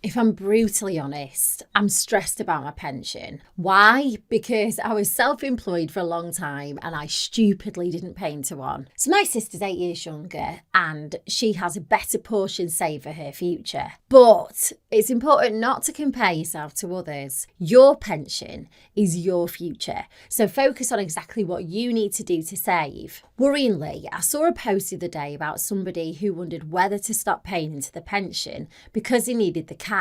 If I'm brutally honest, I'm stressed about my pension. Why? Because I was self-employed for a long time and I stupidly didn't pay into one. So my sister's 8 years younger and she has a better portion saved for her future. But it's important not to compare yourself to others. Your pension is your future. So focus on exactly what you need to do to save. Worryingly, I saw a post the other day about somebody who wondered whether to stop paying into the pension because he needed the cash.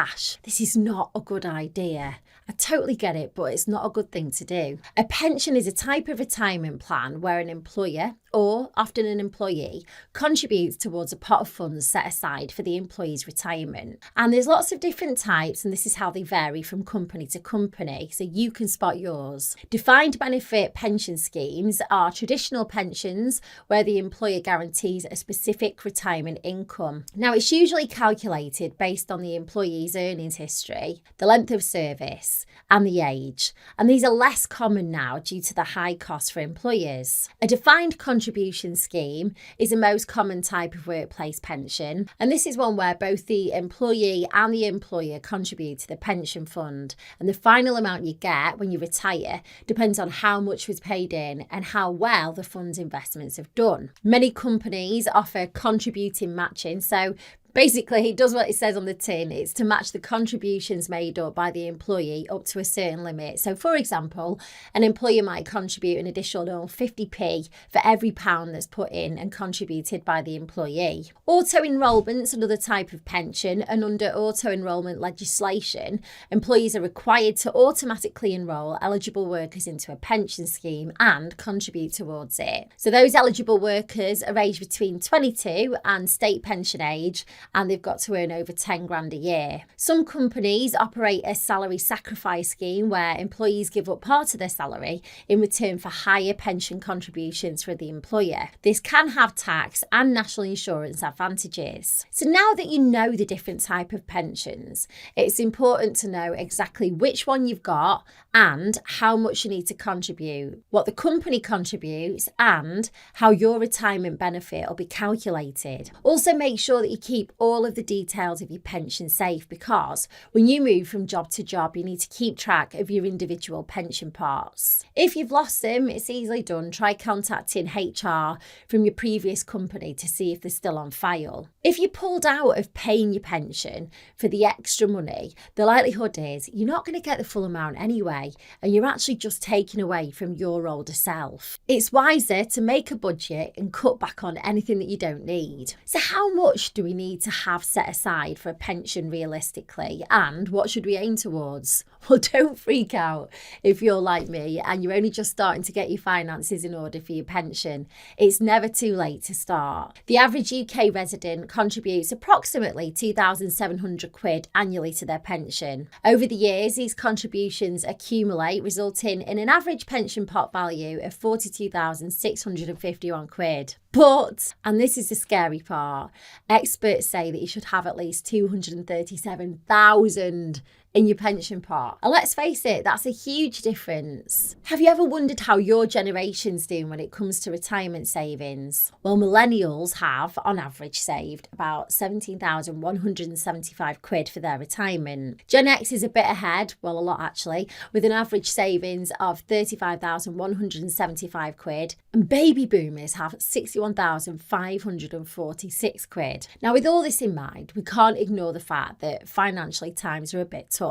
This is not a good idea. I totally get it, but it's not a good thing to do. A pension is a type of retirement plan where an employer, or often an employee, contributes towards a pot of funds set aside for the employee's retirement. And there's lots of different types, and this is how they vary from company to company, so you can spot yours. Defined benefit pension schemes are traditional pensions where the employer guarantees a specific retirement income. Now, it's usually calculated based on the employee's earnings history, the length of service, and the age. And these are less common now due to the high cost for employers. A defined contribution scheme is the most common type of workplace pension, and this is one where both the employee and the employer contribute to the pension fund, and the final amount you get when you retire depends on how much was paid in and how well the fund's investments have done. Many companies offer contributing matching, so basically, it does what it says on the tin. It's to match the contributions made up by the employee up to a certain limit. So, for example, an employer might contribute an additional 50p for every pound that's put in and contributed by the employee. Auto-enrolment's another type of pension, and under auto-enrolment legislation, employees are required to automatically enrol eligible workers into a pension scheme and contribute towards it. So those eligible workers are aged between 22 and state pension age, and they've got to earn over 10 grand a year. Some companies operate a salary sacrifice scheme where employees give up part of their salary in return for higher pension contributions for the employer. This can have tax and national insurance advantages. So now that you know the different type of pensions, it's important to know exactly which one you've got and how much you need to contribute, what the company contributes, and how your retirement benefit will be calculated. Also, make sure that you keep all of the details of your pension safe, because when you move from job to job, you need to keep track of your individual pension parts. If you've lost them, it's easily done. Try contacting HR from your previous company to see if they're still on file. If you pulled out of paying your pension for the extra money, the likelihood is you're not going to get the full amount anyway, and you're actually just taking away from your older self. It's wiser to make a budget and cut back on anything that you don't need. So how much do we need to have set aside for a pension realistically, and what should we aim towards? Well, don't freak out if you're like me and you're only just starting to get your finances in order for your pension. It's never too late to start. The average UK resident contributes approximately 2,700 quid annually to their pension. Over the years, these contributions accumulate, resulting in an average pension pot value of 42,651 quid. But, and this is the scary part, experts say that you should have at least 237,000 in your pension pot. And let's face it, that's a huge difference. Have you ever wondered how your generation's doing when it comes to retirement savings? Well, millennials have, on average, saved about 17,175 quid for their retirement. Gen X is a bit ahead, well, a lot actually, with an average savings of 35,175 quid. And baby boomers have 61,546 quid. Now, with all this in mind, we can't ignore the fact that financially times are a bit tough.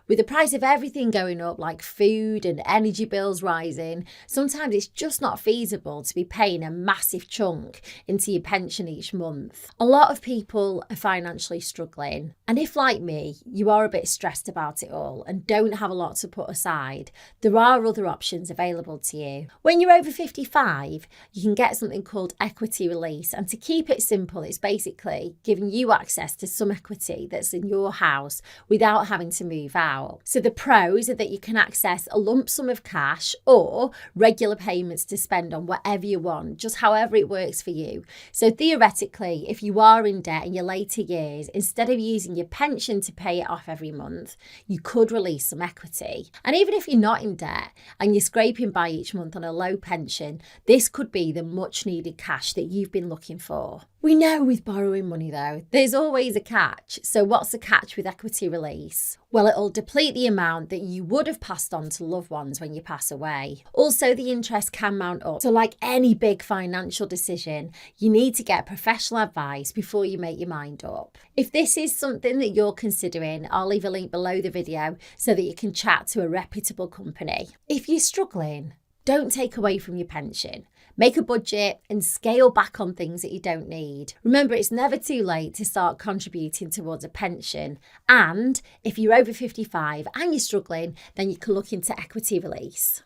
With the price of everything going up, like food and energy bills rising, sometimes it's just not feasible to be paying a massive chunk into your pension each month. A lot of people are financially struggling, and if, like me, you are a bit stressed about it all and don't have a lot to put aside, there are other options available to you. When you're over 55, you can get something called equity release, and to keep it simple, it's basically giving you access to some equity that's in your house without having to move out. So the pros are that you can access a lump sum of cash or regular payments to spend on whatever you want, just however it works for you. So theoretically, if you are in debt in your later years, instead of using your pension to pay it off every month, you could release some equity. And even if you're not in debt and you're scraping by each month on a low pension, this could be the much needed cash that you've been looking for. We know with borrowing money though, there's always a catch. So what's the catch with equity release? Well, it'll deplete the amount that you would have passed on to loved ones when you pass away. Also, the interest can mount up. So like any big financial decision, you need to get professional advice before you make your mind up. If this is something that you're considering, I'll leave a link below the video so that you can chat to a reputable company. If you're struggling, don't take away from your pension. Make a budget and scale back on things that you don't need. Remember, it's never too late to start contributing towards a pension. And if you're over 55 and you're struggling, then you can look into equity release.